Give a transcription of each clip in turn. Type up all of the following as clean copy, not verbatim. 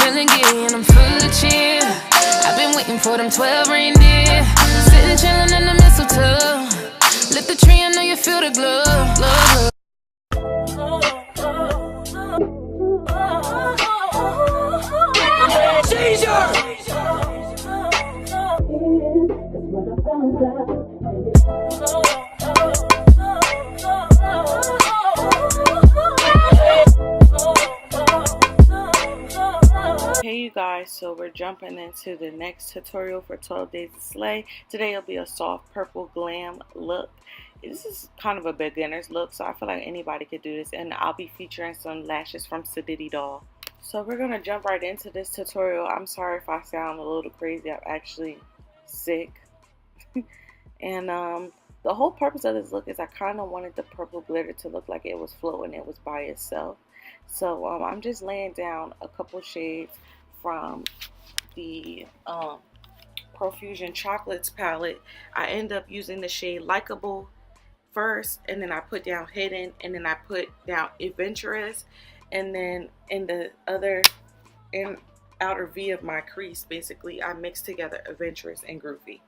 feeling giddy and I'm full of cheer. I've been waiting for them 12 reindeer. Sitting chilling in the mistletoe. Lit the tree, I know you feel the glow, glow, glow. Hey you guys, so we're jumping into the next tutorial for 12 Days of Slay. Today it'll be a soft purple glam look. This is kind of a beginner's look, so I feel like anybody could do this, and I'll be featuring some lashes from Saddity doll. So we're gonna jump right into this tutorial. I'm sorry if I sound a little crazy. I'm actually sick. And the whole purpose of this look is I kind of wanted the purple glitter to look like it was floating, it was by itself. So I'm just laying down a couple shades from the Profusion Chocolates palette. I end up using the shade Likeable first, and then I put down Hidden, and then I put down Adventurous, and then in the outer V of my crease, basically, I mixed together Adventurous and Groovy.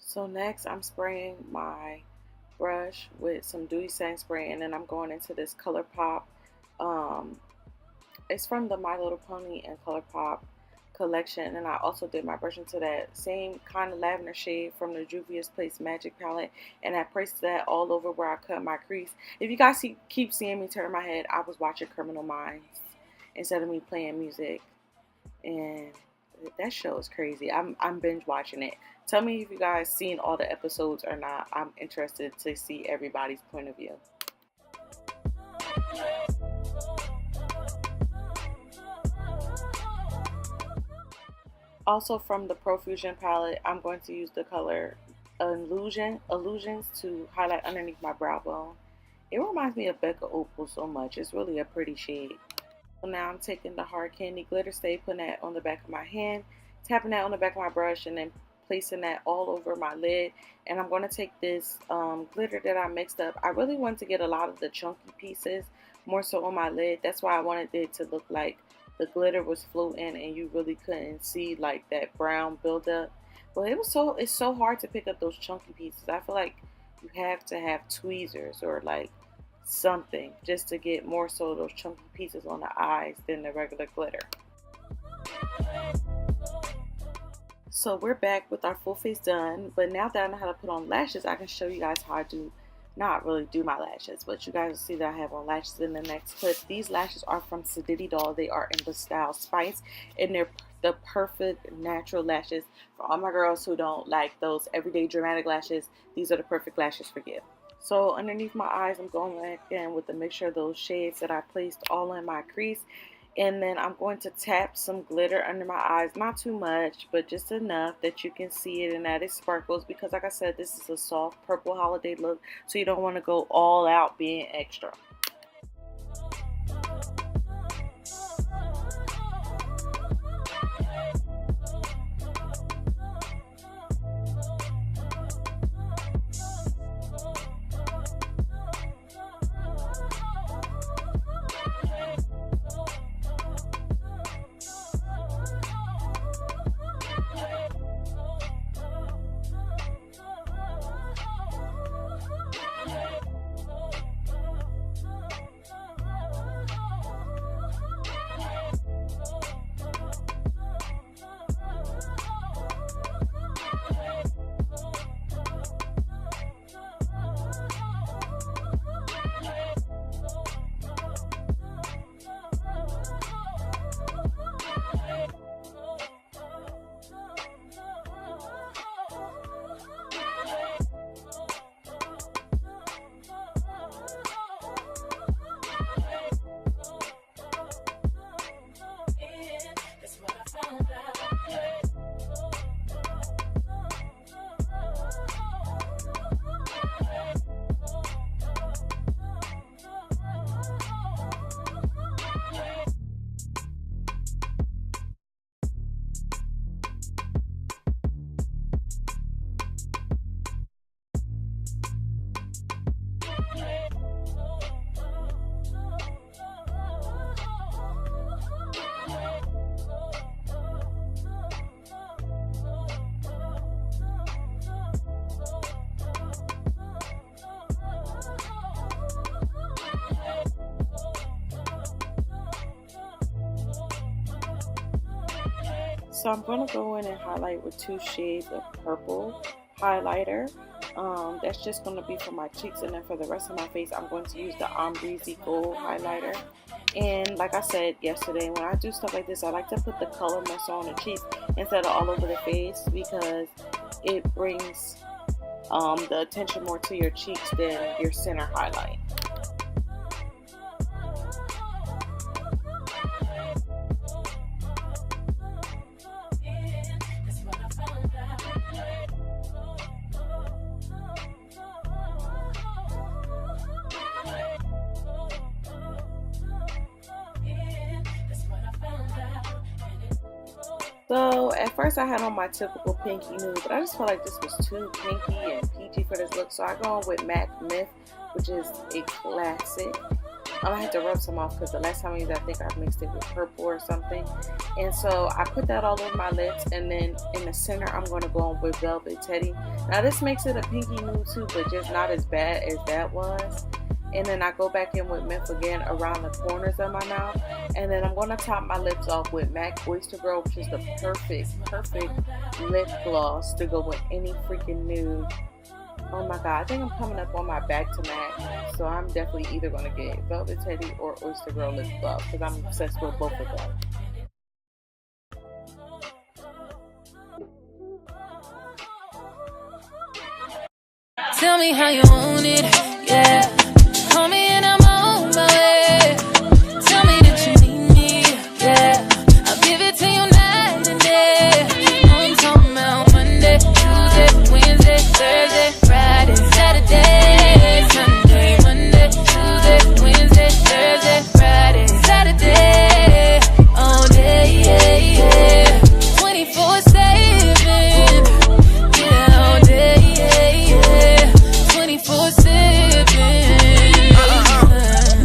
So next I'm spraying my brush with some dewy setting spray, and then I'm going into this Colourpop. It's from the My Little Pony and Colourpop collection, and I also did my brush into that same kind of lavender shade from the Juvia's Place Magic palette, and I pressed that all over where I cut my crease. If you guys keep seeing me turn my head, I was watching Criminal Minds instead of me playing music, and that show is crazy. I'm binge watching it. Tell me if you guys seen all the episodes or not. I'm interested to see everybody's point of view. Also from the Profusion palette, I'm going to use the color Illusions to highlight underneath my brow bone. It reminds me of Becca Opal so much. It's really a pretty shade. So now I'm taking the Hard Candy Glitter Stay, putting that on the back of my hand, tapping that on the back of my brush, and then placing that all over my lid. And I'm going to take this glitter that I mixed up. I really wanted to get a lot of the chunky pieces more so on my lid. That's why I wanted it to look like the glitter was floating and you really couldn't see like that brown buildup. But it's so hard to pick up those chunky pieces. I feel like you have to have tweezers or like something just to get more so those chunky pieces on the eyes than the regular glitter. So we're back with our full face done, but now that I know how to put on lashes, I can show you guys how I do, not really do my lashes, but you guys will see that I have on lashes in the next clip. These lashes are from Saddity doll. They are in the style Spice, and they're the perfect natural lashes for all my girls who don't like those everyday dramatic lashes. These are the perfect lashes for you. So underneath my eyes, I'm going back in with a mixture of those shades that I placed all in my crease. And then I'm going to tap some glitter under my eyes. Not too much, but just enough that you can see it and that it sparkles. Because like I said, this is a soft purple holiday look. So you don't want to go all out being extra. So I'm going to go in and highlight with 2 shades of purple highlighter. That's just going to be for my cheeks, and then for the rest of my face I'm going to use the Ombre-zy Gold highlighter. And like I said yesterday, when I do stuff like this, I like to put the color more so on the cheeks instead of all over the face, because it brings the attention more to your cheeks than your center highlight. So at first I had on my typical pinky nude, but I just felt like this was too pinky and peachy for this look. So I go on with MAC Myth, which is a classic. I had to rub some off because the last time I used it, I think I mixed it with purple or something. And so I put that all over my lips, and then in the center I'm going to go on with Velvet Teddy. Now this makes it a pinky nude too, but just not as bad as that was. And then I go back in with Myth again around the corners of my mouth. And then I'm going to top my lips off with MAC Oyster, which is the perfect lip gloss to go with any freaking nude. Oh my god, I think I'm coming up on my back to MAC. So I'm definitely either going to get Velvet Teddy or Oyster lip gloss because I'm obsessed with both of them. Tell me how you want it, yeah. Call me and I'm on my way. Tell me that you need me, yeah. I'll give it to you night and day. I'm talking about Monday, Tuesday, Wednesday, Thursday, Friday, Saturday, Sunday, Monday, Tuesday, Wednesday, Thursday, Friday, Saturday, all day, yeah, yeah. 24/7, yeah, all day, yeah, yeah. 24/7.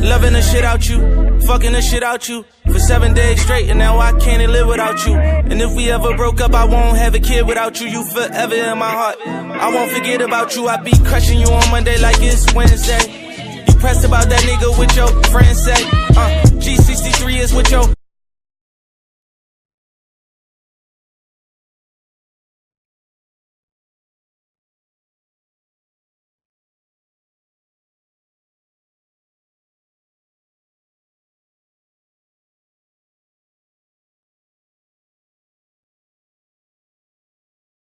Loving the shit out you, fucking the shit out you for 7 days straight, and now I can't live without you. And if we ever broke up, I won't have a kid without you. You forever in my heart, I won't forget about you. I be crushing you on Monday like it's Wednesday. You pressed about that nigga with your friends say, G63 is what your